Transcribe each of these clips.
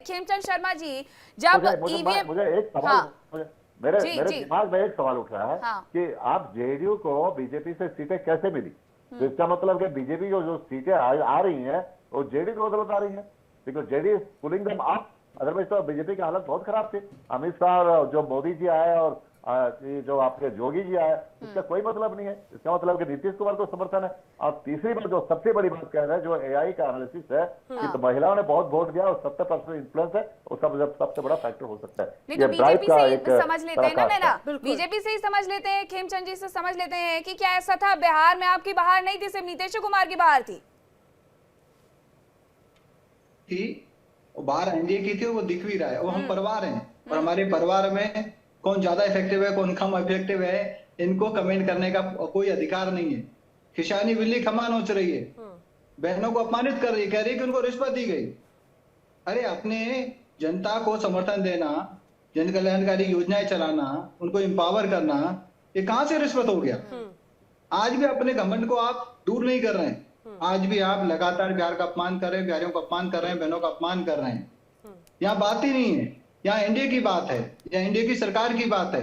खेमचंद शर्मा जी, जब ईवीएम, मुझे एक सवाल, हाँ मेरे जी मेरे जी, दिमाग में एक सवाल उठ रहा है हाँ कि आप जेडीयू को बीजेपी से सीटें कैसे मिली? तो इसका मतलब कि बीजेपी को जो सीटें आ रही हैं वो जेडीयू को बदौलत आ रही हैं, because JDU is pulling them up. Otherwise तो बीजेपी की हालत बहुत खराब थी। अमित शाह और जो मोदी जी आए और ये जो आपके जोगी जी आए, इसका कोई मतलब नहीं है। इसका मतलब कि नीतीश कुमार को समर्थन है। और तीसरी बात, जो सबसे बड़ी बात कह रहे हैं, जो एआई का एनालिसिस है कि तो महिलाओं ने बहुत वोट दिया और 70% इन्फ्लुएंस है, उसका सबसे बड़ा फैक्टर हो सकता है। नहीं ये तो ड्राइव बीजेपी का से एक ही समझ लेते हैं ना पराकाष्ठा। नैना, बीजेपी से ही समझ लेते हैं, खेमचंद जी से समझ लेते हैं कि क्या ऐसा था बिहार में आपकी बाहर नहीं थी, सिर्फ नीतीश कुमार की बाहर थी? वो बाहर एनडीए की थी, वो दिख भी रहा है। वो हम परिवार हैं और हमारे परिवार में कौन ज्यादा इफेक्टिव है कौन कम इफेक्टिव है, इनको कमेंट करने का कोई अधिकार नहीं है। किसानी बिल्ली खमा नोच रही है, बहनों को अपमानित कर रही है, कह रही है कि उनको रिश्वत दी गई। अरे अपने जनता को समर्थन देना, जन कल्याणकारी योजनाएं चलाना, उनको एम्पावर करना, ये कहां से रिश्वत हो गया? आज भी अपने घमंड को आप दूर नहीं कर रहे हैं। आज भी आप लगातार बिहार का अपमान कर रहे हैं, बिहारियों का अपमान कर रहे हैं, बहनों का अपमान कर रहे हैं। यहाँ बात ही नहीं है, यहाँ एनडीए की बात है, यहाँ एनडीए की सरकार की बात है।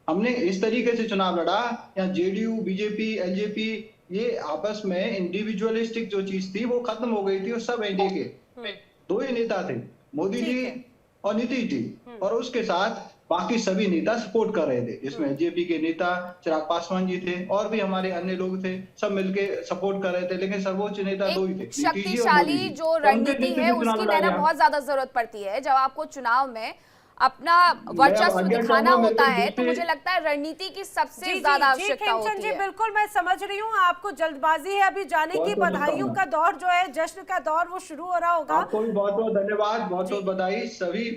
हमने इस तरीके से चुनाव लड़ा, यहाँ जेडीयू, बीजेपी, एलजेपी, ये आपस में इंडिविजुअलिस्टिक जो चीज थी वो खत्म हो गई थी। और सब एनडीए के दो ही नेता थे, मोदी जी और नीतीश जी, और उसके साथ बाकी सभी नेता सपोर्ट कर रहे थे, जिसमें एलजेपी के नेता चिराग पासवान जी थे और भी हमारे अन्य लोग थे, सब मिलके सपोर्ट कर रहे थे। लेकिन सर्वोच्च नेता दो ही थे, नीतीश जी और मोदी शक्तिशाली जी। जो रणनीति है उसकी नैना बहुत ज्यादा जरूरत पड़ती है जब आपको चुनाव में अपना वर्चस्व दिखाना होता है, तो मुझे लगता है रणनीति की सबसे ज्यादा आवश्यकता होती है। बिल्कुल मैं समझ रही हूँ, आपको जल्दबाजी है अभी जाने की, बधाइयों का दौर जो है, जश्न का दौर वो शुरू हो रहा होगा। आपको भी बहुत बहुत धन्यवाद, बहुत बहुत बधाई, सभी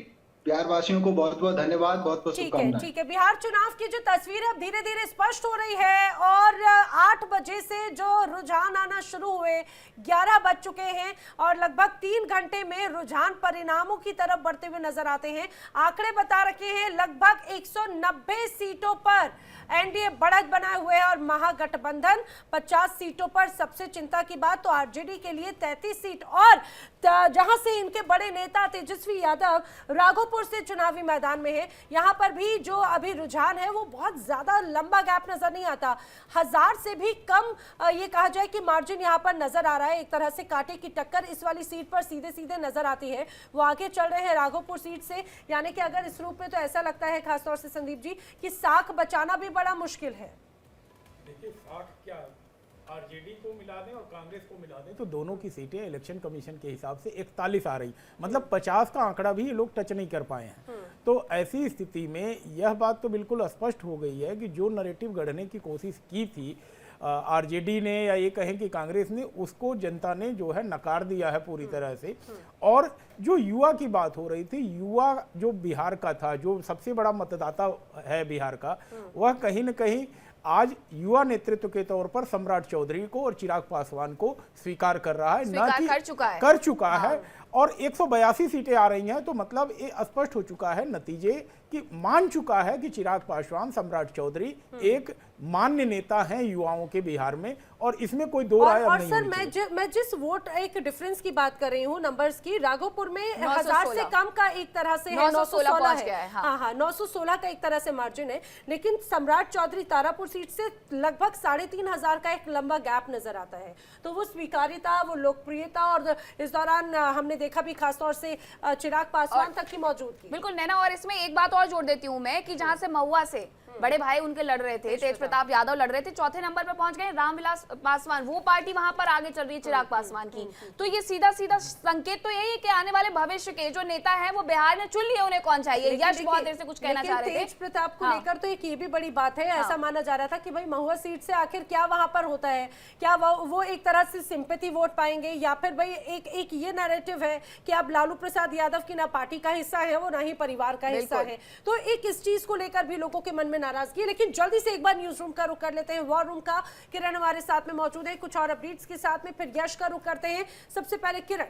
बिहार वासियों को बहुत बहुत धन्यवाद, बहुत बहुत शुभकामनाएं। ठीक है, बिहार चुनाव की जो तस्वीर है धीरे धीरे स्पष्ट हो रही है और 8 बजे से जो रुझान आना शुरू हुए 11 बज चुके हैं और लगभग 3 घंटे में रुझान परिणामों की तरफ बढ़ते हुए नजर आते हैं। आंकड़े बता रखे हैं लगभग 190 सीटों पर एनडीए बढ़त बनाए हुए है और महागठबंधन 50 सीटों पर। सबसे चिंता की बात तो आरजेडी के लिए 33 सीट, और जहां से इनके बड़े नेता तेजस्वी यादव राघोपुर से चुनावी मैदान में है, यहां पर भी जो अभी रुझान है वो बहुत ज्यादा लंबा गैप नजर नहीं आता। 1000 से भी कम ये कहा जाए कि मार्जिन यहां पर नजर आ रहा है। एक तरह से कांटे की टक्कर इस वाली सीट पर सीधे सीधे नजर आती है। वो आगे चल रहे हैं राघोपुर सीट से, यानी कि अगर इस रूप में तो ऐसा लगता है खासतौर से संदीप जी कि साख बचाना भी बड़ा मुश्किल है। देखिए साख क्या, आरजेडी को मिला दें और कांग्रेस को मिला दें तो दोनों की सीटें इलेक्शन कमीशन के हिसाब से 41 आ रही, मतलब 50 का आंकड़ा भी ये लोग टच नहीं कर पाए हैं। तो ऐसी स्थिति में यह बात तो बिल्कुल स्पष्ट हो गई है कि जो नैरेटिव गढ़ने की कोशिश की थी आरजेडी ने या ये कहें कि कांग्रेस ने, उसको जनता ने जो है नकार दिया है पूरी तरह से। और जो युवा की बात हो रही थी, युवा जो बिहार का था, जो सबसे बड़ा मतदाता है बिहार का, वह कहीं ना कहीं आज युवा नेतृत्व के तौर पर सम्राट चौधरी को और चिराग पासवान को स्वीकार कर रहा है, ना कि कर चुका है। और 182 सीटें आ रही हैं, तो मतलब ये स्पष्ट हो चुका है नतीजे कि मान चुका है कि चिराग पासवान, सम्राट चौधरी एक मान्य नेता हैं युवाओं के बिहार में, और इसमें कोई दो राय और सर मैं जिस वोट एक डिफरेंस की बात कर रही हूँ नंबर्स की, राघोपुर में 1000 से कम का एक तरह से 916 है। हाँ, 916 का एक तरह से मार्जिन है। लेकिन सम्राट चौधरी तारापुर सीट से लगभग 3500 का एक लंबा गैप नजर आता है। तो वो स्वीकार्यता, वो लोकप्रियता, और इस दौरान हमने देखा भी खासतौर से चिराग पासवान तक की मौजूदगी। बिल्कुल नैना, और इसमें एक बात और जोड़ देती हूँ मैं कि जहां से महुआ से बड़े भाई उनके लड़ रहे थे, तेज प्रताप यादव लड़ रहे थे, चौथे नंबर पर पहुंच गए रामविलास पासवान। वो पार्टी वहां पर आगे चल रही है चिराग पासवान की। तो ये सीधा सीधा संकेत तो यही है कि आने वाले भविष्य के जो नेता हैं वो बिहार ने चुन लिए, उन्हें कौन चाहिए। यश बहुत देर से कुछ कहना चाह रहे थे तेज प्रताप को लेकर, तो एक ये भी बड़ी बात है। ऐसा माना जा रहा था कि भाई महुआ सीट से आखिर क्या वहां पर होता है, क्या वो एक तरह से सिंपैथी वोट पाएंगे, या फिर भाई एक ये नैरेटिव है कि अब लालू प्रसाद यादव की ना पार्टी का हिस्सा है वो, ना ही परिवार का हिस्सा है। तो एक इस चीज को लेकर भी लोगों के मन में नाराजगी है। लेकिन जल्दी से एक बार न्यूज रूम का रुख कर लेते हैं, वॉर रूम का। किरण हमारे साथ में मौजूद है कुछ और अपडेट्स के साथ में, फिर यश का रुख करते हैं। सबसे पहले किरण,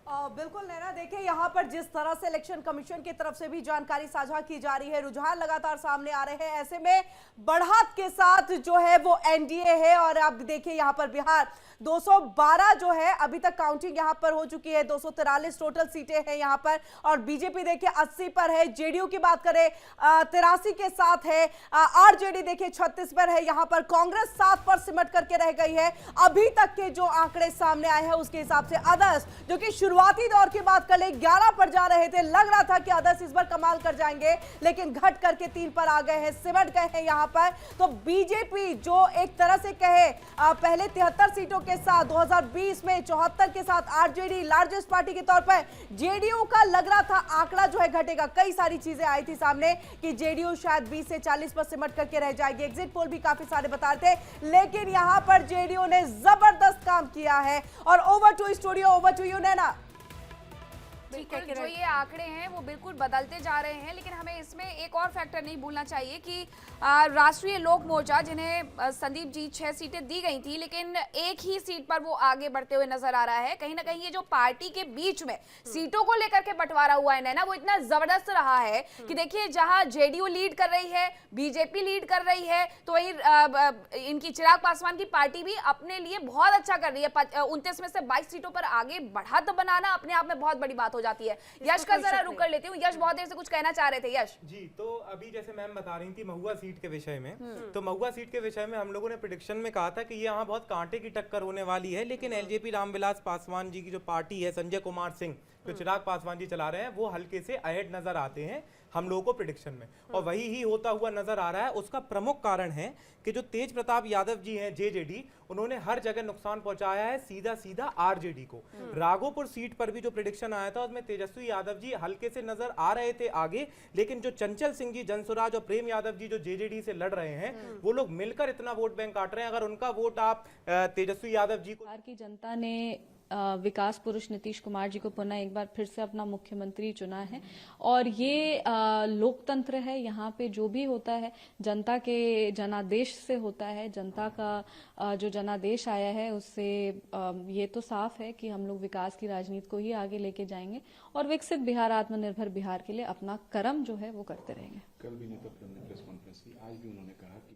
बिल्कुल नैना, देखिए यहाँ पर जिस तरह से इलेक्शन कमीशन की तरफ से भी जानकारी साझा की जा रही है, रुझान लगातार सामने आ रहे हैं, ऐसे में बढ़त के साथ जो है वो एनडीए है। और अब देखिए यहाँ पर बिहार 212 जो है अभी तक काउंटिंग यहाँ पर हो चुकी है, 243 टोटल सीटें हैं यहाँ पर, और बीजेपी देखिए 80 पर है, जेडीयू की बात करें 83 के साथ है, आरजेडी देखिए 36 पर है, यहाँ पर कांग्रेस 7 पर सिमट करके रह गई है। अभी तक के जो आंकड़े सामने आए हैं उसके हिसाब से अदर्स जो कि शुरुआती दौर की बात कर ले 11 पर जा रहे थे, लग रहा था कि अदर्स इस बार कमाल कर जाएंगे, लेकिन घट करके 3 पर आ गए हैं, सिमट गए हैं यहाँ पर। तो बीजेपी जो एक तरह से कहे पहले 73 सीटों के साथ 2020 में 74 के साथ आरजेडी लार्जेस्ट पार्टी के तौर पर, जेडीयू का लग रहा था आंकड़ा जो है घटेगा, कई सारी चीजें आई थी सामने कि जेडीयू शायद 20 से 40 पर सिमट करके रह जाएगी, एग्जिट पोल भी काफी सारे बता रहे थे, लेकिन यहां पर जेडीयू ने जबरदस्त काम किया है। और over to studio, over to you Naina. बिल्कुल, जो ये आंकड़े हैं वो बिल्कुल बदलते जा रहे हैं, लेकिन हमें इसमें एक और फैक्टर नहीं भूलना चाहिए कि राष्ट्रीय लोक मोर्चा जिन्हें संदीप जी 6 सीटें दी गई थी, लेकिन एक ही सीट पर वो आगे बढ़ते हुए नजर आ रहा है। कहीं ना कहीं ये जो पार्टी के बीच में सीटों को लेकर के बंटवारा हुआ है ना, वो इतना जबरदस्त रहा है कि देखिए जहां जेडीयू लीड कर रही है, बीजेपी लीड कर रही है, तो वही इनकी चिराग पासवान की पार्टी भी अपने लिए बहुत अच्छा कर रही है। 29 में से 22 सीटों पर आगे बढ़त बनाना अपने आप में बहुत बड़ी बात हो जाती है। यश का जरा रुक कर लेती हूँ, यश बहुत देर से कुछ कहना चाह रहे थे। यश जी, तो अभी जैसे मैम बता रही थी महुआ सीट के विषय में, तो महुआ सीट के विषय में हम लोगों ने प्रेडिक्शन में कहा था कि ये यहाँ बहुत कांटे की टक्कर होने वाली है, लेकिन एलजेपी रामविलास पासवान जी की जो पार्टी है, संजय कुमार सिंह जो चिराग पासवान जी चला रहे हैं, वो हल्के से अहेड नजर आते हैं हम लोगों को प्रेडिक्शन में, और वही ही होता हुआ नजर आ रहा है। उसका प्रमुख कारण है कि जो तेज प्रताप यादव जी हैं जेजेडी, उन्होंने हर जगह नुकसान पहुंचाया है सीधा सीधा आरजेडी को। राघोपुर सीट पर भी जो प्रेडिक्शन आया था उसमें तेजस्वी यादव जी हल्के से नजर आ रहे थे आगे, लेकिन जो चंचल सिंह जी, जनसुराज और प्रेम यादव जी जो जेजेडी से लड़ रहे हैं, वो लोग मिलकर इतना वोट बैंक काट रहे हैं। अगर उनका वोट आप तेजस्वी यादव जी को, बिहार की जनता ने विकास पुरुष नीतीश कुमार जी को पुनः एक बार फिर से अपना मुख्यमंत्री चुना है, और ये लोकतंत्र है। यहाँ पे जो भी होता है जनता के जनादेश से होता है, जनता का जो जनादेश आया है उससे ये तो साफ है कि हम लोग विकास की राजनीति को ही आगे लेके जाएंगे और विकसित बिहार, आत्मनिर्भर बिहार के लिए अपना कर्म जो है वो करते रहेंगे। कल भी नेता प्रतिपक्ष ने प्रेस कॉन्फ्रेंस की, आज भी उन्होंने कहा कि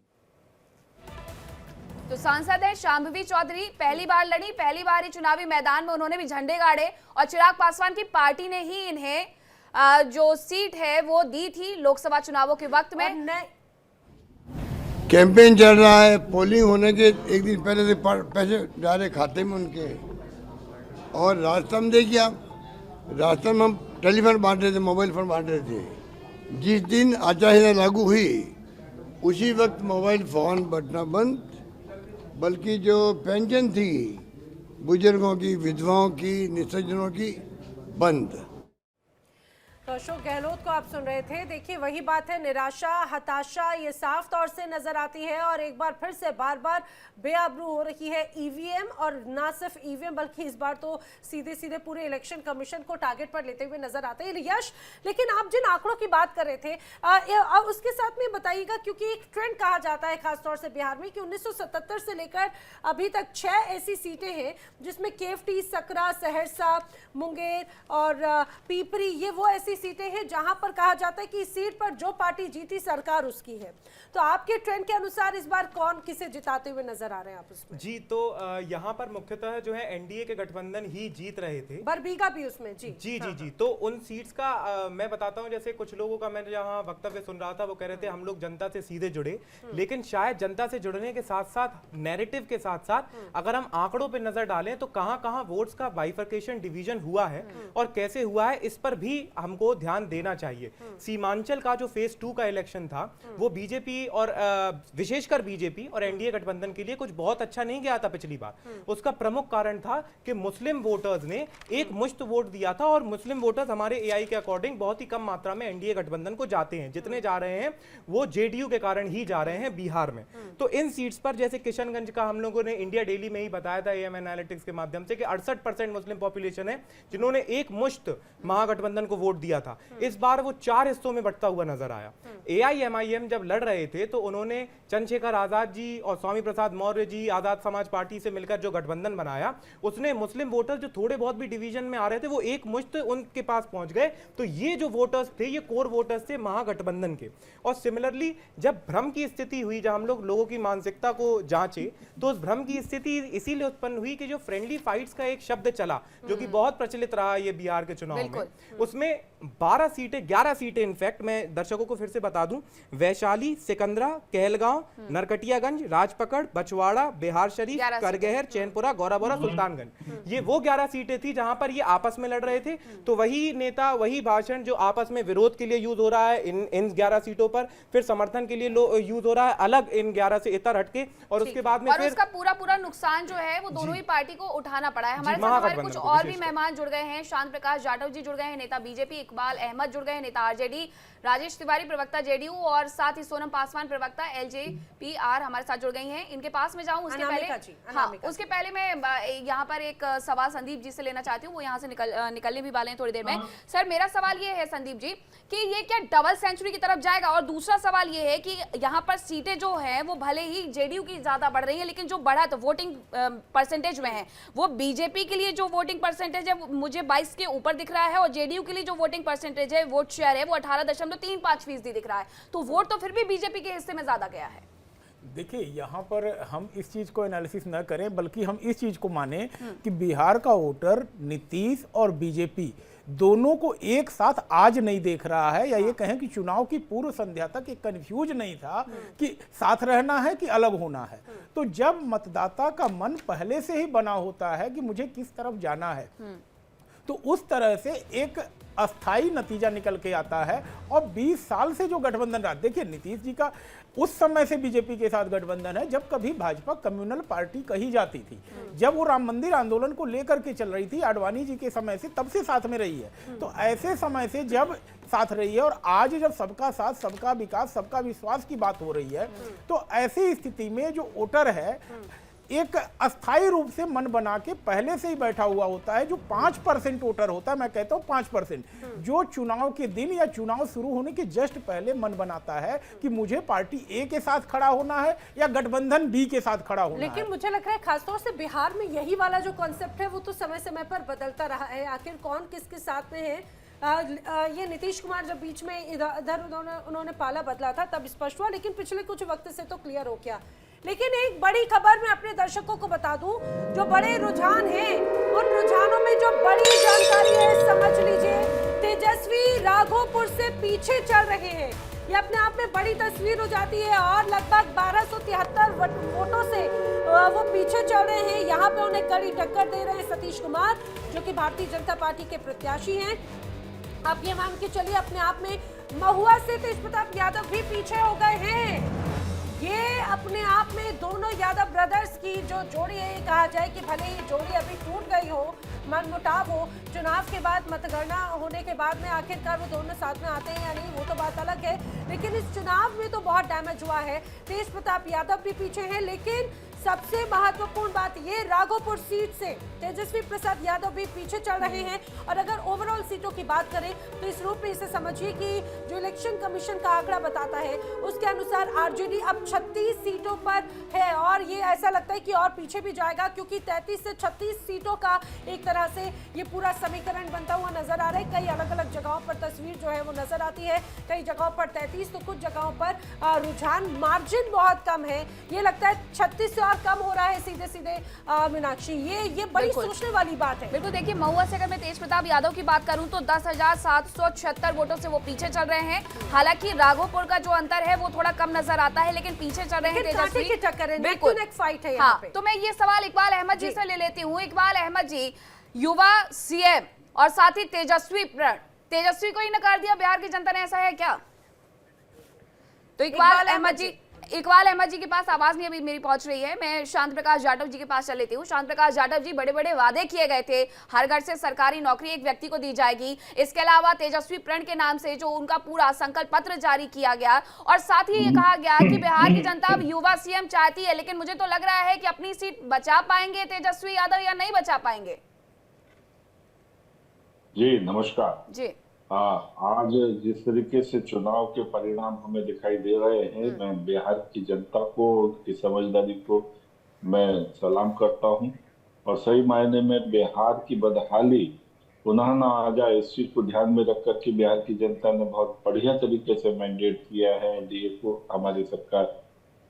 तो सांसद है शांभवी चौधरी, पहली बार लड़ी, पहली बार ही चुनावी मैदान में उन्होंने भी झंडे गाड़े, और चिराग पासवान की पार्टी ने ही इन्हें जो सीट है वो दी थी लोकसभा चुनावों के वक्त में। कैंपेन चल रहा है, पोलिंग होने के एक दिन पहले से पैसे जा रहे खाते में उनके, और रास्ता में देखिए आप, रास्ता में हम टेलीफोन बांट रहे थे, मोबाइल फोन बांट रहे थे। जिस दिन आचार संहिता लागू हुई उसी वक्त मोबाइल फोन बटना बंद, बल्कि जो पेंशन थी बुजुर्गों की, विधवाओं की, निसज्जनों की, बंद। तो अशोक गहलोत को आप सुन रहे थे। देखिए वही बात है, निराशा, हताशा ये साफ तौर से नजर आती है, और एक बार फिर से बार बार बेआबरू हो रही है ईवीएम, और ना सिर्फ ईवीएम बल्कि इस बार तो सीधे सीधे पूरे इलेक्शन कमीशन को टारगेट पर लेते हुए नजर आते हैं। यश, लेकिन आप जिन आंकड़ों की बात कर रहे थे उसके साथ में बताइएगा, क्योंकि एक ट्रेंड कहा जाता है खासतौर से बिहार में कि 1977 से लेकर अभी तक 6 ऐसी सीटें हैं जिसमें केवटी, सकरा, सहरसा, मुंगेर और पीपरी, ये वो ऐसी सीटें हैं जहां पर कहा जाता है कि इस सीट पर जो पार्टी जीती सरकार उसकी है। तो आपके ट्रेंड के अनुसार इस बार कौन किसे जिताते हुए नजर आ रहे हैं आप उसमें? जी, तो यहाँ पर मुख्यतः जो है एनडीए के गठबंधन ही जीत रहे थे, बरबीघा भी उसमें। जी जी जी जी। तो उन सीट्स का मैं बताता हूँ, जैसे कुछ लोगों का मैं जहाँ वक्तव्य सुन रहा था वो कह रहे थे हम लोग जनता से सीधे जुड़े, लेकिन शायद जनता से जुड़ने के साथ साथ नैरेटिव के साथ साथ अगर हम आंकड़ों पर नजर डालें तो कहाँ कहाँ वोट्स का बाइफर्केशन डिवीजन हुआ है और कैसे हुआ है, इस पर भी हमको ध्यान देना चाहिए। सीमांचल का जो फेज 2 का इलेक्शन था वो बीजेपी और विशेषकर बीजेपी और एनडीए गठबंधन के लिए कुछ बहुत अच्छा नहीं गया था पिछली बार। उसका प्रमुख कारण था कि मुस्लिम वोटर्स ने एक मुश्त वोट दिया था, और मुस्लिम वोटर्स हमारे एआई के अकॉर्डिंग बहुत ही कम मात्रा में एनडीए गठबंधन को जाते हैं, जितने जा रहे हैं वो जेडीयू के कारण ही जा रहे हैं बिहार में। तो इन सीट्स पर जैसे किशनगंज का हम लोगों ने इंडिया डेली में ही बताया था एएम एनालिटिक्स के माध्यम से कि 68% मुस्लिम पॉपुलेशन है जिन्होंने एक मुश्त महागठबंधन को वोट दिया था। इस बार वो 4 हिस्सों में बंटता हुआ नजर आया। AIMIM जब लड़ रहे थे तो उन्होंने चंद्रशेखर आजाद जी और स्वामी प्रसाद मौर्य जी आजाद समाज पार्टी से मिलकर जो गठबंधन बनाया, उसने मुस्लिम वोटर जो थोड़े बहुत भी डिवीजन में आ रहे थे वो एक मुश्त उनके पास पहुंच गए। तो ये जो वोटर्स थे ये कोर वोटर्स थे महागठबंधन के। और सिमिलरली जब भ्रम की स्थिति हुई, जब हम लोगों की मानसिकता को जांचे, तो उस भ्रम की स्थिति इसीलिए उत्पन्न हुई कि जो फ्रेंडली फाइट्स का एक शब्द चला जो कि बहुत प्रचलित रहा ये बिहार के चुनाव में, उसमें 11 सीटें इनफैक्ट मैं दर्शकों को फिर से बता दूं, वैशाली, सिकंदरा, कहलगांव, नरकटियागंज, राजपकड़, बछवाड़ा, बिहार शरीफ, करगहर, चैनपुरा, गौराबोरा, सुल्तानगंज, ये वो 11 सीटें थी जहां पर ये आपस में लड़ रहे थे। तो वही नेता, वही भाषण जो आपस में विरोध के लिए यूज हो रहा है इन 11 सीटों पर, फिर समर्थन के लिए यूज हो रहा है अलग इन 11 से इतर हटके, और उसके बाद में फिर उसका पूरा नुकसान जो है वो दोनों ही पार्टी को उठाना पड़ा है। हमारे साथ हमारे कुछ और भी मेहमान जुड़ गए हैं। शांत प्रकाश जाटव जी जुड़ गए हैं, नेता बीजेपी, इकबाल अहमद जुड़ गए हैं, नेता आरजेडी, राजेश तिवारी प्रवक्ता जेडीयू, और साथ ही सोनम पासवान प्रवक्ता एलजेपीआर हमारे साथ जुड़ गई हैं। इनके पास में जाऊं उसके पहले उसके पहले मैं यहाँ पर एक सवाल संदीप जी से लेना चाहती हूँ, वो यहाँ से निकलने भी वाले हैं थोड़ी देर में। सर, मेरा सवाल ये है संदीप जी कि ये क्या डबल सेंचुरी की तरफ जाएगा? और दूसरा सवाल ये है कि यहाँ पर सीटें जो हैं वो भले ही जेडीयू की ज्यादा बढ़ रही है, लेकिन जो बढ़त वोटिंग परसेंटेज में है वो बीजेपी के लिए जो वोटिंग परसेंटेज है मुझे 22 के ऊपर दिख रहा है, और जेडीयू के लिए जो वोटिंग परसेंटेज है, वोट शेयर है, वो 18.35% दिख रहा है। तो वोट तो फिर भी बीजेपी के हिस्से में ज्यादा गया है। देखिए, यहाँ पर हम इस चीज को एनालिसिस न करें, बल्कि हम इस चीज को माने कि बिहार का वोटर नीतीश और बीजेपी दोनों को एक साथ आज नहीं देख रहा है, या ये कहें कि चुनाव की पूर्व संध्या तक एक कंफ्यूज नहीं था कि साथ रहना है कि अलग होना है। तो जब मतदाता का मन पहले से ही बना होता है कि मुझे किस तरफ जाना है, तो उस तरह से एक अस्थाई नतीजा निकल के आता है। और 20 साल से जो गठबंधन रहा, देखिए नीतीश जी का उस समय से बीजेपी के साथ गठबंधन है जब कभी भाजपा कम्युनल पार्टी कही जाती थी, जब वो राम मंदिर आंदोलन को लेकर के चल रही थी आडवाणी जी के समय से, तब से साथ में रही है। तो ऐसे समय से जब साथ रही है, और आज जब सबका साथ, सबका विकास, सबका विश्वास की बात हो रही है, तो ऐसी स्थिति में जो वोटर है एक अस्थायी रूप से मन बना के पहले से ही बैठा हुआ होता है। जो 5% वोटर होता है, मैं कहता हूँ 5%, जो चुनाव के दिन या चुनाव शुरू होने के जस्ट पहले मन बनाता है कि मुझे पार्टी ए के साथ खड़ा होना है या गठबंधन बी के साथ खड़ा होना है। लेकिन मुझे लग रहा है खासतौर से बिहार में यही वाला जो कॉन्सेप्ट है वो तो समय समय पर बदलता रहा है। आखिर कौन किसके साथ में है, ये नीतीश कुमार जब बीच में इधर उन्होंने पाला बदला था तब स्पष्ट हुआ, लेकिन पिछले कुछ वक्त से तो क्लियर हो गया। लेकिन एक बड़ी खबर मैं अपने दर्शकों को बता दूं, जो बड़े रुझान हैं उन रुझानों में जो बड़ी जानकारी है समझ लीजिए, तेजस्वी राघोपुर से पीछे चल रहे हैं। ये अपने आप में बड़ी तस्वीर हो जाती है, और लगभग 1273 वोटों से वो पीछे चल रहे हैं। यहाँ पे उन्हें कड़ी टक्कर दे रहे हैं सतीश कुमार, जो कि भारतीय जनता पार्टी के प्रत्याशी हैं। अब ये मान के चलिए अपने आप में महुआ से तेज प्रताप यादव भी पीछे हो गए हैं। ये अपने आप में दोनों यादव ब्रदर्स की जो जोड़ी है, ये कहा जाए कि भले ही जोड़ी अभी टूट गई हो, मनमुटाव हो, चुनाव के बाद मतगणना होने के बाद में आखिरकार वो दोनों साथ में आते हैं या नहीं वो तो बात अलग है, लेकिन इस चुनाव में तो बहुत डैमेज हुआ है। तेज प्रताप यादव भी पीछे हैं, लेकिन सबसे महत्वपूर्ण बात ये, राघोपुर सीट से तेजस्वी प्रसाद यादव भी पीछे चल रहे हैं। और अगर ओवरऑल सीटों की बात करें तो इस रूप में इसे समझिए कि जो इलेक्शन कमीशन का आंकड़ा बताता है उसके अनुसार आरजेडी अब 36 सीटों पर है, और ये ऐसा लगता है कि और पीछे भी जाएगा, क्योंकि 33 से 36 सीटों का एक तरह से ये पूरा समीकरण बनता हुआ नजर आ रहा है। कई अलग अलग जगहों पर तस्वीर जो है वो नजर आती है, कई जगहों पर 33 तो कुछ जगहों पर रुझान मार्जिन बहुत कम है। ये लगता है 36 से और कम हो रहा है सीधे सीधे। मीनाक्षी, ये बड़ी सोचने वाली बात है। बिल्कुल, देखिए महुआ से अगर मैं तेज प्रताप यादव की बात करूं तो 10,776 वोटों से वो पीछे चल रहे हैं। हालांकि राघोपुर का जो अंतर है वो थोड़ा कम नजर आता है, लेकिन पीछे चल रहे हैं तेजस्वी की टक्कर है, बिल्कुल एक फाइट है यहाँ पे। तो मैं ये सवाल इकबाल अहमद जी से ले लेती हूँ। इकबाल अहमद जी, युवा सीएम और साथ ही तेजस्वी को ही नकार दिया बिहार की जनता ने, ऐसा है क्या? तो इकबाल अहमद जी के पास आवाज नहीं अभी मेरी पहुंच रही है। मैं शांत प्रकाश जाटव जी के पास चल लेती हूँ। शांत प्रकाश जाटव जी, बड़े बड़े वादे किए गए थे, हर घर से सरकारी नौकरी एक व्यक्ति को दी जाएगी, इसके अलावा तेजस्वी प्रण के नाम से जो उनका पूरा संकल्प पत्र जारी किया गया, और साथ ही ये कहा गया कि बिहार की जनता अब युवा सीएम चाहती है। लेकिन मुझे तो लग रहा है कि अपनी सीट बचा पाएंगे तेजस्वी यादव या नहीं बचा पाएंगे? जी नमस्कार जी। हाँ, आज जिस तरीके से चुनाव के परिणाम हमें दिखाई दे रहे हैं, मैं बिहार की जनता को, की समझदारी को मैं सलाम करता हूँ। और सही मायने में बिहार की बदहाली पुनः ना आ जाए, इस चीज को ध्यान में रख कर के बिहार की जनता ने बहुत बढ़िया तरीके से मैंडेट किया है एनडीए को। हमारी सरकार,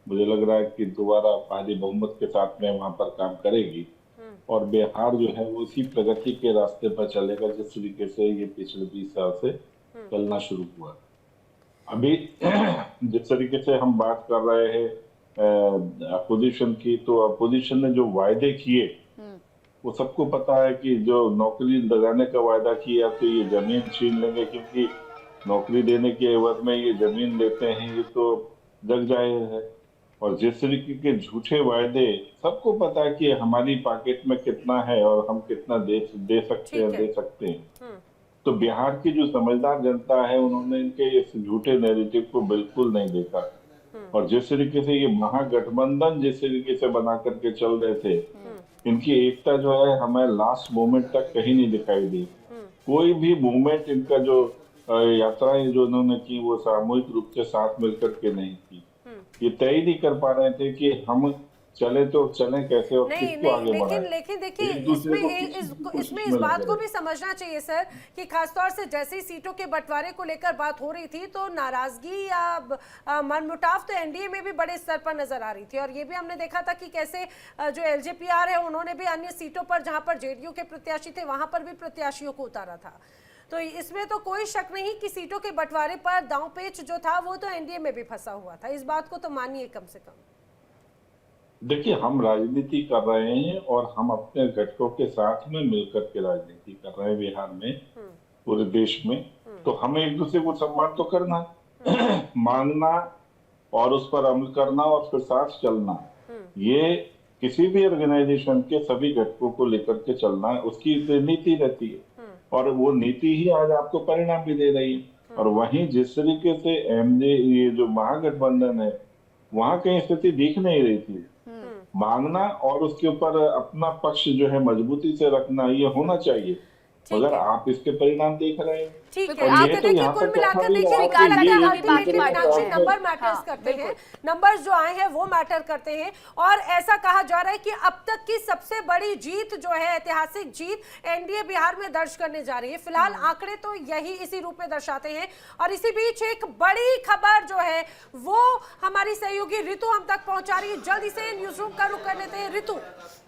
मुझे लग रहा है कि दोबारा भारी बहुमत के साथ में वहां पर काम करेगी और बिहार जो है वो इसी प्रगति के रास्ते पर चलेगा जिस तरीके से ये पिछले 20 साल से चलना शुरू हुआ। अभी जिस तरीके से हम बात कर रहे हैं अपोजिशन की, तो अपोजिशन ने जो वायदे किए वो सबको पता है कि जो नौकरी लगाने का वायदा किया तो ये जमीन छीन लेंगे, क्योंकि नौकरी देने के एवज में ये जमीन लेते हैं, ये तो जग जाहिर है। और जिस तरीके के झूठे वायदे, सबको पता है कि हमारी पॉकेट में कितना है और हम कितना दे सकते हैं। तो बिहार की जो समझदार जनता है, उन्होंने इनके इस झूठे नैरेटिव को बिल्कुल नहीं देखा। और जिस तरीके से ये महागठबंधन जिस तरीके से बना करके चल रहे थे, इनकी एकता जो है हमें लास्ट मोमेंट तक कहीं नहीं दिखाई दी। कोई भी मूवमेंट इनका जो यात्राएं जो इन्होंने की वो सामूहिक रूप से साथ मिलकर के नहीं की। ये तय ही नहीं कर पा रहे थे कि हम चले तो चलें कैसे और किसको आगे बढ़ाएं। लेकिन देखिए इसमें इस बात को भी समझना चाहिए सर कि खासतौर से जैसे ही सीटों के बंटवारे को लेकर बात हो रही थी तो नाराजगी या मनमुटाव तो एनडीए में भी बड़े स्तर पर नजर आ रही थी। और ये भी हमने देखा था कि कैसे जो एलजेपीआर है उन्होंने भी अन्य सीटों पर जहां पर जेडीयू के प्रत्याशी थे वहां पर भी प्रत्याशियों को उतारा था। तो इसमें तो कोई शक नहीं कि सीटों के बंटवारे पर दांवपेच जो था वो तो एनडीए में भी फंसा हुआ था। इस बात को तो मानिए कम से कम। देखिए, हम राजनीति कर रहे हैं और हम अपने घटकों के साथ में मिलकर के राजनीति कर रहे हैं बिहार में, पूरे देश में। तो हमें एक दूसरे को सम्मान तो करना, मांगना और उस पर अमल करना और फिर साथ चलना, ये किसी भी ऑर्गेनाइजेशन के सभी घटकों को लेकर के चलना है, उसकी नीति रहती है। और वो नीति ही आज आपको परिणाम भी दे रही है। और वहीं जिस तरीके से एमजे ये जो महागठबंधन है, वहां कहीं स्थिति दिख नहीं रही थी। मांगना और उसके ऊपर अपना पक्ष जो है मजबूती से रखना, ये होना चाहिए। मगर आप इसके परिणाम देख रहे हैं। ठीक है, आप देखिए कुल मिलाकर देखिए नंबर मैटर्स करते हैं, नंबर्स जो आए हैं वो मैटर करते हैं। और ऐसा कहा जा रहा है कि अब तक की सबसे बड़ी जीत जो है, ऐतिहासिक जीत एनडीए बिहार में दर्ज करने जा रही है। फिलहाल आंकड़े तो यही इसी रूप में दर्शाते हैं। और इसी बीच एक बड़ी खबर जो है वो हमारी सहयोगी ऋतु हम तक पहुंचा रही है। जल्दी से न्यूज रूम का रुख कर लेते हैं ऋतु।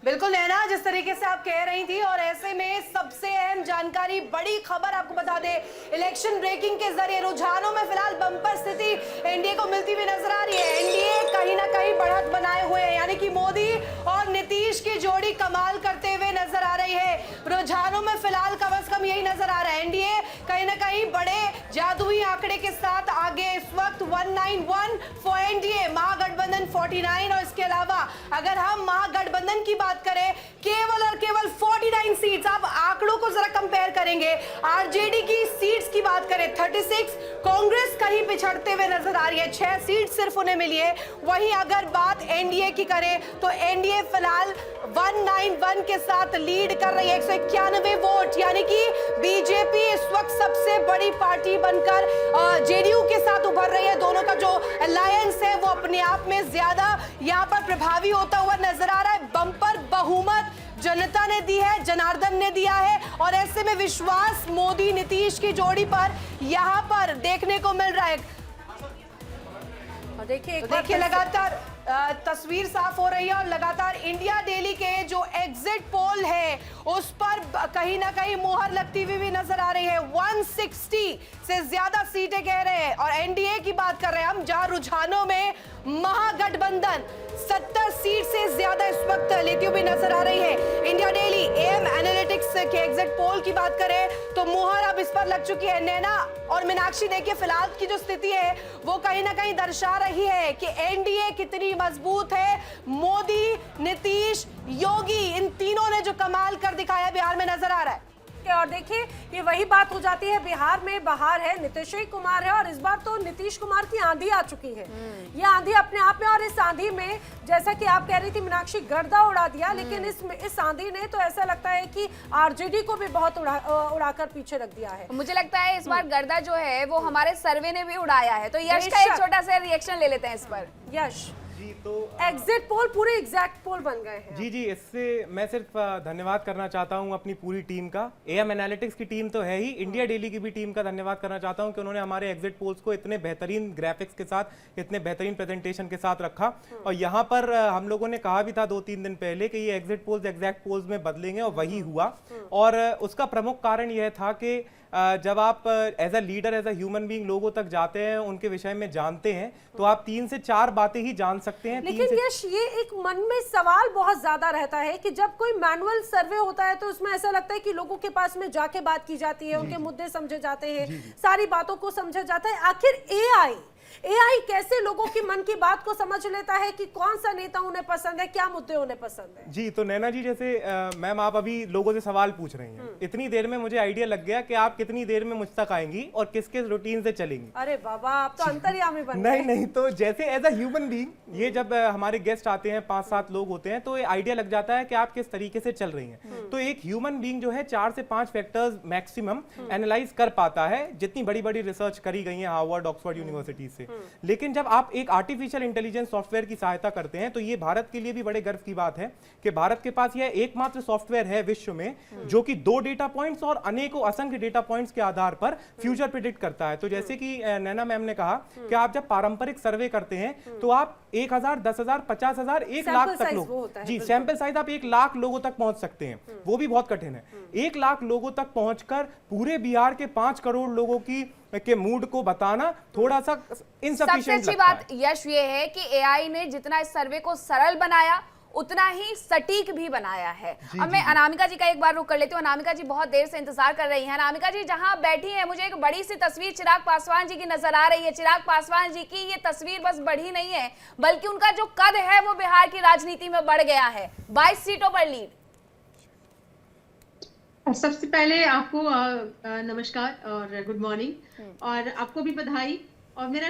बिल्कुल नैना, जिस तरीके से आप कह रही थी, और ऐसे में सबसे अहम जानकारी, बड़ी खबर आपको बता दें, इलेक्शन ब्रेकिंग के जरिए रुझानों में फिलहाल बम्पर स्थिति एनडीए को मिलती हुई नजर आ रही है। एनडीए कहीं ना कहीं बढ़त बनाए हुए है, यानी कि मोदी और नीतीश की जोड़ी कमाल करते हुए नजर आ रही है। रुझानों में फिलहाल कम से कम यही नजर आ रहा है, एनडीए कहीं ना कहीं बड़े जादुई आंकड़े के साथ आगे इस वक्त 191 फॉर एनडीए, महागठबंधन 49। और इसके अलावा अगर हम महागठबंधन की बात करें, केवल और केवल 49 सीट्स। आप आंकड़ों को जरा कंपेयर करेंगे, आरजेडी की सीट्स की बात करें 36, कांग्रेस कहीं पिछड़ते हुए नजर आ रही है, 6 सीट सिर्फ उन्हें मिली है। वहीं अगर बात एनडीए की करें तो एनडीए फिलहाल 191 के साथ लीड कर रही है, 191 वोट, यानी कि बीजेपी इस वक्त सबसे बड़ी पार्टी बनकर जेडीयू के साथ उभर रही है। दोनों का जो अलायंस है वो अपने आप में ज्यादा यहां पर प्रभावी होता हुआ नजर आ रहा है। बम्पर बहुमत जनता ने दी है, जनार्दन ने दिया है। और ऐसे में विश्वास मोदी नीतीश की जोड़ी पर यहां पर देखने को मिल रहा है। और देखिए लगातार तस्वीर साफ हो रही है और लगातार इंडिया डेली के जो एग्जिट पोल है उस पर कहीं ना कहीं मुहर लगती हुई भी नजर आ रही है। 160 से ज्यादा सीटें कह रहे हैं। और एनडीए की बात कर रहे हैं हम, जहां रुझानों में महागठबंधन 70 सीट से ज्यादा इस वक्त लेती हुई नजर आ रही है। इंडिया डेली एम एनालिटिक्स के एग्जिट पोल की बात करें तो मुहर अब इस पर लग चुकी है। नैना और मीनाक्षी, देखिए फिलहाल की जो स्थिति है वो कहीं ना कहीं दर्शा रही है कि एनडीए कितनी मजबूत है। मोदी, नीतीश, योगी, इन तीनों ने जो कमाल कर दिखाया बिहार में नजर आ रहा है। और देखिए ये वही बात हो जाती है, बिहार में बहार है, नीतीश कुमार है और इस बार तो नीतीश कुमार की आंधी आ चुकी है। ये आंधी अपने आप में, और इस आंधी में जैसा कि आप कह रही थी मीनाक्षी, गर्दा उड़ा दिया, लेकिन इस आंधी ने तो ऐसा लगता है कि आरजेडी को भी बहुत उड़ाकर पीछे रख दिया है। मुझे लगता है इस बार गर्दा जो है वो हमारे सर्वे ने भी उड़ाया है। तो यश का एक छोटा सा रिएक्शन ले लेते हैं इस पर। यश जी, तो एग्जिट पोल पूरे एग्जैक्ट पोल बन गए हैं। जी, इससे मैं सिर्फ धन्यवाद करना चाहता हूं अपनी पूरी टीम का। एएम एनालिटिक्स की टीम तो है ही, इंडिया डेली की भी टीम का धन्यवाद करना चाहता हूं कि उन्होंने हमारे एग्जिट पोल्स को इतने बेहतरीन ग्राफिक्स के साथ, इतने बेहतरीन प्रेजेंटेशन के साथ रखा। और यहाँ पर हम लोगों ने कहा भी था 2-3 दिन पहले कि ये एग्जिट पोल्स एग्जैक्ट पोल्स में बदलेंगे, और वही हुआ। और उसका प्रमुख कारण यह था कि जब आप as a leader, as a human being लोगों तक जाते हैं, उनके विषय में जानते हैं, तो आप 3 से 4 बातें ही जान सकते हैं। लेकिन यश, ये एक मन में सवाल बहुत ज्यादा रहता है कि जब कोई मैनुअल सर्वे होता है तो उसमें ऐसा लगता है कि लोगों के पास में जाके बात की जाती है, उनके मुद्दे समझे जाते हैं, सारी बातों को समझा जाता है। आखिर एआई कैसे लोगों की मन की बात को समझ लेता है कि कौन सा नेता उन्हें पसंद है, क्या मुद्दे उन्हें पसंद है? जी, तो नैना जी, जैसे मैम आप अभी लोगों से सवाल पूछ रही हैं, इतनी देर में मुझे आइडिया लग गया कि आप कितनी देर में मुझ तक आएंगी और किस रूटीन से चलेंगी। अरे बाबा, आप तो अंतर्यामी बन गए। नहीं, तो जैसे एज अ ह्यूमन बीइंग ये जब हमारे गेस्ट आते हैं, 5-7 लोग होते हैं, तो ये आइडिया लग जाता है कि आप किस तरीके से चल रही हैं। तो एक ह्यूमन बीइंग जो है 4 से 5 फैक्टर्स मैक्सिमम एनालाइज कर पाता है, जितनी बड़ी बड़ी रिसर्च करी गई है हार्वर्ड, ऑक्सफोर्ड यूनिवर्सिटी से। लेकिन जब आप एक आर्टिफिशियल इंटेलिजेंस सॉफ्टवेयर की सहायता करते हैं, तो ये भारत के लिए भी बड़े गर्व की बात है कि भारत के पास यह एकमात्र सॉफ्टवेयर है विश्व में जो कि 2 डेटा पॉइंट्स और अनेकों असंख्य डेटा पॉइंट्स के आधार पर फ्यूचर प्रिडिक्ट करता है। तो जैसे कि नैना मैम ने कहा कि आप जब पारंपरिक सर्वे करते हैं तो आप 1000, 10,000, 50,000, 1 लाख तक लोग, जी, सैंपल साइज आप 1 लाख लोगों तक पहुंच सकते हैं, वो भी बहुत कठिन है। 1 लाख लोगों तक पहुंचकर पूरे बिहार के 5 करोड़ लोगों के मूड को बताना थोड़ा सा इनसफिशिएंट सबसे अच्छी बात यश ये है कि एआई ने जितना इस सर्वे को सरल बनाया उतना ही सटीक भी बनाया है। अब मैं अनामिका जी का एक बार रुक कर लेती हूँ। अनामिका जी बहुत देर से इंतजार कर रही हैं। अनामिका जी जहां बैठी हैं, मुझे एक बड़ी सी तस्वीर चिराग पासवान जी की नजर आ रही है। चिराग पासवान जी की ये तस्वीर बस बढ़ी नहीं है, बल्कि उनका जो कद है वो बिहार की राजनीति में बढ़ गया है। 22 सीटों पर लीड। सबसे पहले आपको नमस्कार और गुड मॉर्निंग, और आपको भी बधाई। और मेरा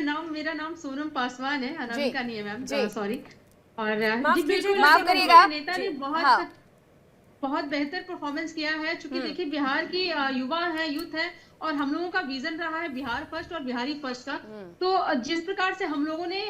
नाम सोनम पासवान है, अनामिका नहीं है मैम, सॉरी। और जी बिल्कुल, माफ करिएगा, नेता ने बहुत बेहतर परफॉर्मेंस किया है। चूंकि देखिए बिहार की युवा है, यूथ है, और हम लोगों का विजन रहा है बिहार फर्स्ट और बिहारी फर्स्ट का। तो जिस प्रकार से हम लोगों ने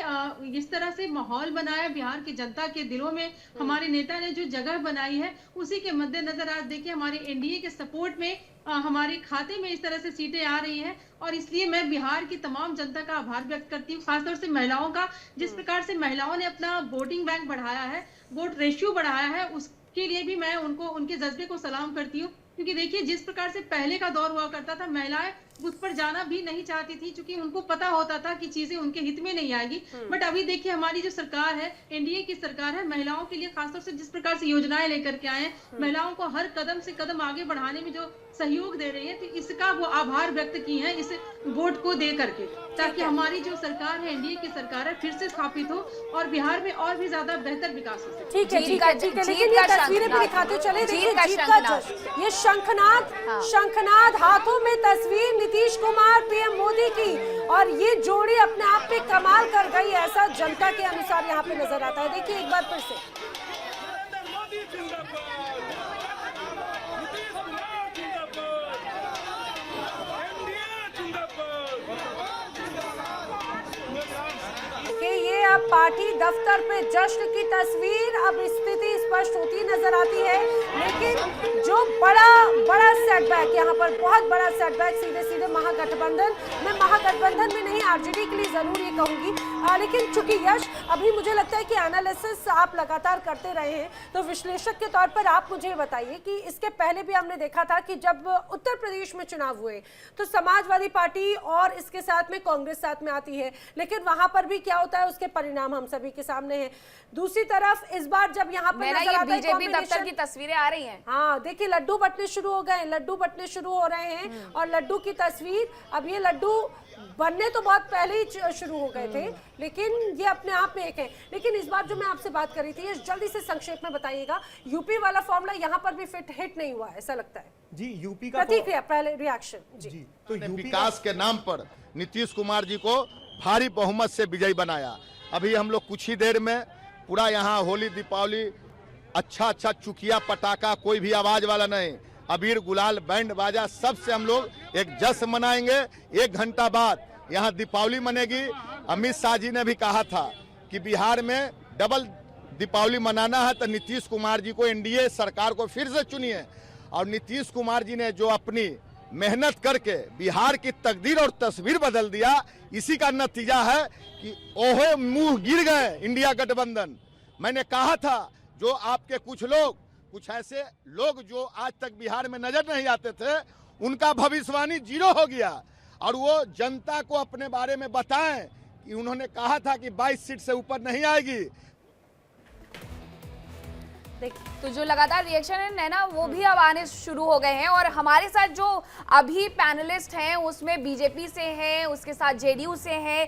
इस तरह से माहौल बनाया बिहार की जनता के दिलों में, हमारे नेता ने जो जगह बनाई है, उसी के मद्देनजर आज देखिए हमारे एनडीए के सपोर्ट में हमारे खाते में इस तरह से सीटें आ रही हैं। और इसलिए मैं बिहार की तमाम जनता का आभार व्यक्त करती हूँ, खासतौर से महिलाओं का। जिस प्रकार से महिलाओं ने अपना वोटिंग बैंक बढ़ाया है, वोट रेशियो बढ़ाया है, उसके लिए भी मैं उनके जज्बे को सलाम करती हूँ। क्योंकि देखिए जिस प्रकार से पहले का दौर हुआ करता था, महिलाएं बूथ पर जाना भी नहीं चाहती थी, क्योंकि उनको पता होता था कि चीजें उनके हित में नहीं आएगी। बट अभी देखिए हमारी जो सरकार है, एनडीए की सरकार है, महिलाओं के लिए खासतौर से जिस प्रकार से योजनाएं लेकर के आए हैं, महिलाओं को हर कदम से कदम आगे बढ़ाने में जो सहयोग दे रही है, तो इसका वो आभार व्यक्त किए हैं इस वोट को दे करके, ताकि हमारी जो सरकार है, एनडीए की सरकार है, फिर से स्थापित हो और बिहार में और भी ज्यादा बेहतर विकास हो सके। ठीक है, लेकिन ये तस्वीरें भी दिखाते चले। देखिए जीत का जश्न, ये शंखनाद हाथों में तस्वीर नीतीश कुमार, पीएम मोदी की, और ये जोड़ी अपने आप पे कमाल कर गई, ऐसा जनता के अनुसार यहाँ पे नजर आता है। देखिए एक बार फिर से ये अब पार्टी दफ्तर पे जश्न की तस्वीर, अब स्थिति स्पष्ट होती नजर आती है। लेकिन जो बड़ा सेटबैक यहाँ पर, बहुत बड़ा सेटबैक सीधे महागठबंधन, मैं महागठबंधन में नहीं आरजेडी के लिए जरूर ये कहूंगी। लेकिन चूंकि यश, अभी मुझे लगता है कि एनालिसिस आप लगातार करते रहे हैं, तो विश्लेषक के तौर पर आप मुझे बताइए कि इसके पहले भी हमने देखा था कि जब उत्तर प्रदेश में चुनाव हुए तो समाजवादी पार्टी और इसके साथ में कांग्रेस साथ में आती है, लेकिन वहां पर भी क्या होता है उसके परिणाम हम सभी के सामने हैं। दूसरी तरफ इस बार जब यहाँ पर नजर आता है बीजेपी दफ्तर की तस्वीरें आ रही हैं, हाँ देखिए लड्डू बटने शुरू हो गए, लड्डू बटने शुरू हो रहे हैं, और लड्डू की तस्वीर, अब ये लड्डू बनने तो बहुत पहले ही शुरू हो गए थे, लेकिन ये अपने आप में एक है। लेकिन इस बार जो मैं आपसे बात कर रही थी, ये जल्दी से संक्षेप में बताइएगा, यूपी वाला फॉर्मूला यहाँ पर भी हिट नहीं हुआ, ऐसा लगता है? जी यूपी का प्रतिक्रिया, पहले रिएक्शन जी। तो ने यूपी विकास के नाम पर नीतीश कुमार जी को भारी बहुमत से विजयी बनाया। अभी हम लोग कुछ ही देर में पूरा यहाँ होली दीपावली अच्छा चुकिया पटाखा कोई भी आवाज वाला नहीं, अबीर गुलाल बैंड बाजा सबसे हम लोग एक जश्न मनाएंगे। 1 घंटा बाद यहाँ दीपावली मनेगी। अमित शाह जी ने भी कहा था कि बिहार में डबल दीपावली मनाना है तो नीतीश कुमार जी को एनडीए सरकार को फिर से चुनिए। और नीतीश कुमार जी ने जो अपनी मेहनत करके बिहार की तकदीर और तस्वीर बदल दिया, इसी का नतीजा है कि ओहे मुंह गिर गए इंडिया गठबंधन। मैंने कहा था जो आपके कुछ ऐसे लोग जो आज तक बिहार में नजर नहीं आते थे, उनका भविष्यवाणी 0 हो गया। और वो जनता को अपने बारे में बताएं कि उन्होंने कहा था कि 22 सीट से ऊपर नहीं आएगी। तो जो लगातार रिएक्शन है नैना, वो भी अब आने शुरू हो गए हैं। और हमारे साथ जो अभी पैनलिस्ट हैं उसमें बीजेपी से हैं, उसके साथ जेडीयू से हैं,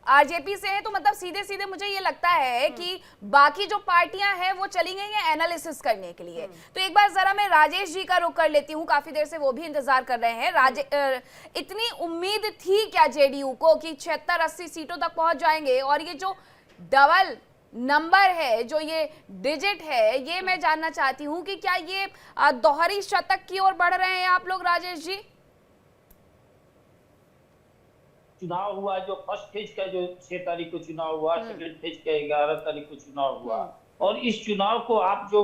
आरजेपी से हैं। तो मतलब सीधे सीधे मुझे ये लगता है कि बाकी जो पार्टियां हैं वो चली गई हैं एनालिसिस करने के लिए। तो एक बार जरा मैं राजेश जी का रुख कर लेती हूँ, काफी देर से वो भी इंतजार कर रहे हैं। इतनी उम्मीद थी क्या जेडीयू को कि 76-80 सीटों तक पहुंच जाएंगे? और ये जो डबल नंबर है, जो ये डिजिट है, ये मैं जानना चाहती हूँ कि क्या ये दोहरी शतक की ओर बढ़ रहे हैं आप लोग राजेश जी? चुनाव हुआ जो फर्स्ट फेज का जो 6 तारीख को चुनाव हुआ, सेकंड फेज का 11 तारीख को चुनाव हुआ। और इस चुनाव को आप जो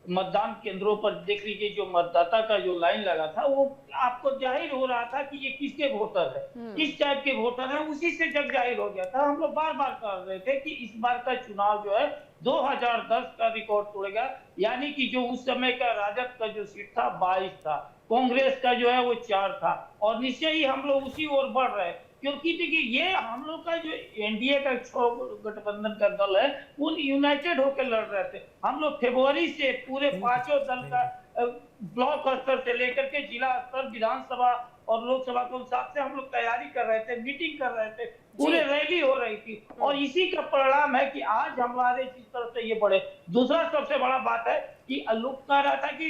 मतदान केंद्रों पर देख लीजिए, जो मतदाता का जो लाइन लगा था वो आपको जाहिर हो रहा था कि ये किसके वोटर है, किस टाइप के वोटर है, उसी से जग जाहिर हो गया था। हम लोग बार बार कह रहे थे कि इस बार का चुनाव जो है 2010 का रिकॉर्ड तोड़ेगा। यानी कि जो उस समय का राजद का जो सीट था 22 था, कांग्रेस का जो है वो 4 था, और निश्चय ही हम लोग उसी ओर बढ़ रहे हैं। क्योंकि देखिए ये हम लोग का जो एनडीए का 6 गठबंधन का दल है वो यूनाइटेड होकर लड़ रहे थे। हम लोग फरवरी से पूरे 5 दल का ब्लॉक स्तर से लेकर के जिला स्तर, विधानसभा और लोकसभा के हिसाब से हम लोग तैयारी कर रहे थे, मीटिंग कर रहे थे, पूरे रैली हो रही थी। और इसी का परिणाम है कि आज हमारे जिस तरह से ये बढ़े। दूसरा सबसे बड़ा बात है कि लोग कह रहा था कि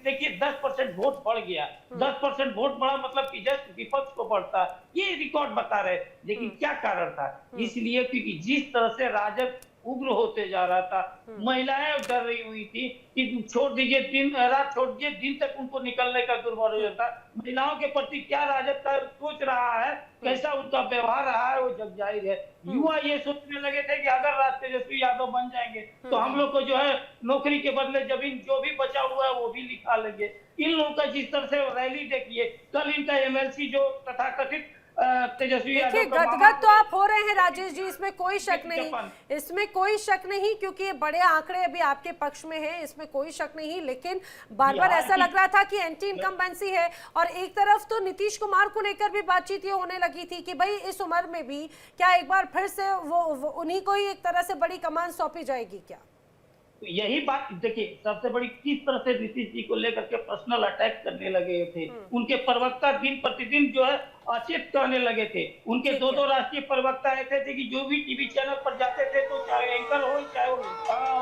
देखिए 10% वोट बढ़ गया, 10% वोट बढ़ा मतलब कि जस्ट विपक्ष को बढ़ता है, ये रिकॉर्ड बता रहे। लेकिन क्या कारण था? इसलिए क्योंकि जिस तरह से राजद उग्र होते जा रहा था, महिलाएं डर रही हुई थी कि छोड़ दीजिए, दिन रात छोड़ दीजिए, दिन तक उनको निकलने का दुर्भाग्य हो जाता। महिलाओं के प्रति क्या राजद का सोच रहा है, कैसा उनका व्यवहार रहा है, वो जग जाहिर है। युवा ये सोचने लगे थे कि अगर तेजस्वी यादव बन जाएंगे तो हम लोग को जो है नौकरी के बदले जमीन जो भी बचा हुआ है वो भी लिखा लेंगे। इन लोगों का जिस तरह से रैली देखिए, कल इनका एमएलसी जो तथाकथित तेजस्वी देखिए गदगद तो आप हो रहे हैं राजेश जी, इसमें कोई शक नहीं, इसमें कोई शक नहीं, क्योंकि ये बड़े आंकड़े अभी आपके पक्ष में हैं, इसमें कोई शक नहीं। लेकिन बार बार ऐसा लग रहा था कि एंटी इनकम्बेंसी है। और एक तरफ तो नीतीश कुमार को लेकर भी बातचीत ये होने लगी थी कि भाई इस उम्र में भी क्या एक बार फिर से वो उन्हीं को ही एक तरह से बड़ी कमान सौंपी जाएगी क्या? तो यही बात देखिए, सबसे बड़ी किस तरह से नीतीश जी को लेकर के पर्सनल अटैक करने लगे थे। उनके प्रवक्ता दिन प्रतिदिन जो है अचेत करने लगे थे। उनके 2 राष्ट्रीय प्रवक्ता ऐसे थे कि जो भी टीवी चैनल पर जाते थे तो चाहे एंकर हो चाहे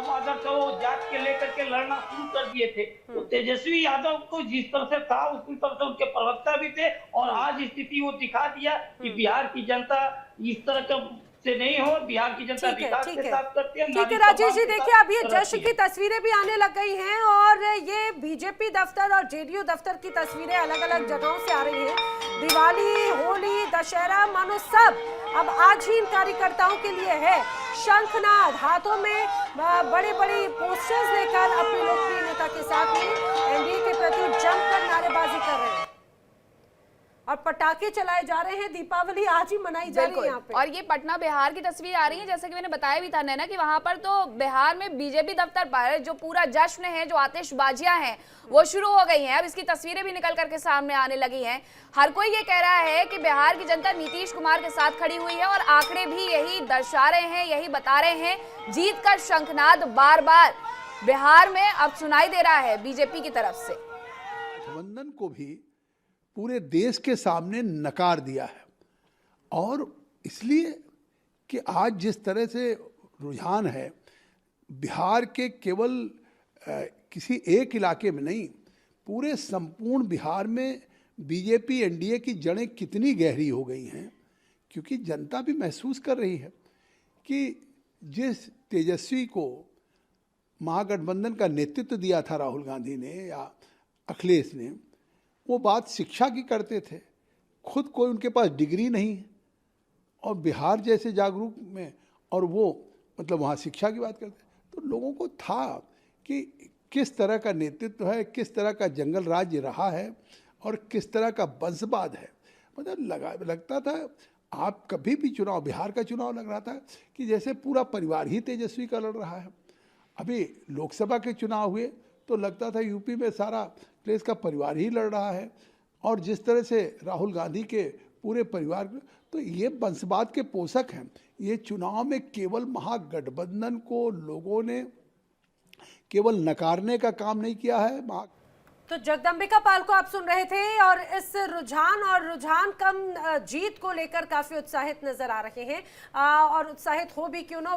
मदर हो, जात के लेकर के लड़ना शुरू कर दिए थे। तो तेजस्वी यादव को जिस तरह से था उसी तरह से उनके प्रवक्ता भी थे। और आज स्थिति वो दिखा दिया कि बिहार की जनता इस तरह का से नहीं हो, बिहार की जनता विकास के साथ करती है। ठीक है राजेश जी, देखिए अब ये जश्न की तस्वीरें भी आने लग गई हैं और ये बीजेपी दफ्तर और जेडीयू दफ्तर की तस्वीरें अलग अलग जगहों से आ रही हैं। दिवाली, होली, दशहरा, मानो सब अब आज ही इन कार्यकर्ताओं के लिए है। शंखनाद हाथों में बड़े बड़े पोस्टर्स लेकर अपने लोकप्रिय नेता के साथ में एनडीए के प्रति जमकर नारेबाजी कर रहे हैं और पटाखे चलाए जा रहे हैं। दीपावली आज ही मनाई जा रही है यहाँ पे। और ये पटना बिहार की तस्वीर आ रही है, जैसे कि मैंने बताया भी था नैना कि वहां पर तो बिहार में बीजेपी दफ्तर पर जो पूरा जश्न है, जो आतिशबाजियां हैं वो शुरू हो गई हैं। अब इसकी तस्वीरें भी निकल करके सामने आने लगी हैं। हर कोई ये कह रहा है कि बिहार की जनता नीतीश कुमार के साथ खड़ी हुई है और आंकड़े भी यही दर्शा रहे हैं, यही बता रहे हैं। जीत का शंखनाद बार बार बिहार में अब सुनाई दे रहा है बीजेपी की तरफ से। गठबंधन को भी पूरे देश के सामने नकार दिया है, और इसलिए कि आज जिस तरह से रुझान है बिहार के केवल किसी एक इलाके में नहीं, पूरे संपूर्ण बिहार में बीजेपी एनडीए की जड़ें कितनी गहरी हो गई हैं, क्योंकि जनता भी महसूस कर रही है कि जिस तेजस्वी को महागठबंधन का नेतृत्व दिया था राहुल गांधी ने या अखिलेश ने, वो बात शिक्षा की करते थे, खुद कोई उनके पास डिग्री नहीं है और बिहार जैसे जागरूक में, और वो मतलब वहाँ शिक्षा की बात करते, तो लोगों को था कि किस तरह का नेतृत्व है, किस तरह का जंगल राज्य रहा है और किस तरह का वंशवाद है। मतलब लगता था, आप कभी भी चुनाव, बिहार का चुनाव लग रहा था कि जैसे पूरा परिवार ही तेजस्वी का लड़ रहा है। अभी लोकसभा के चुनाव हुए तो लगता था यूपी में सारा देश का परिवार ही लड़ रहा है, और जिस तरह से राहुल गांधी के पूरे परिवार, तो ये वंशवाद के पोषक हैं। ये चुनाव में केवल महागठबंधन को लोगों ने केवल नकारने का काम नहीं किया है। तो जगदम्बिका पाल को आप सुन रहे थे, और इस रुझान कम जीत को लेकर काफी उत्साहित नजर आ रहे हैं, और उत्साहित हो भी क्यों ना,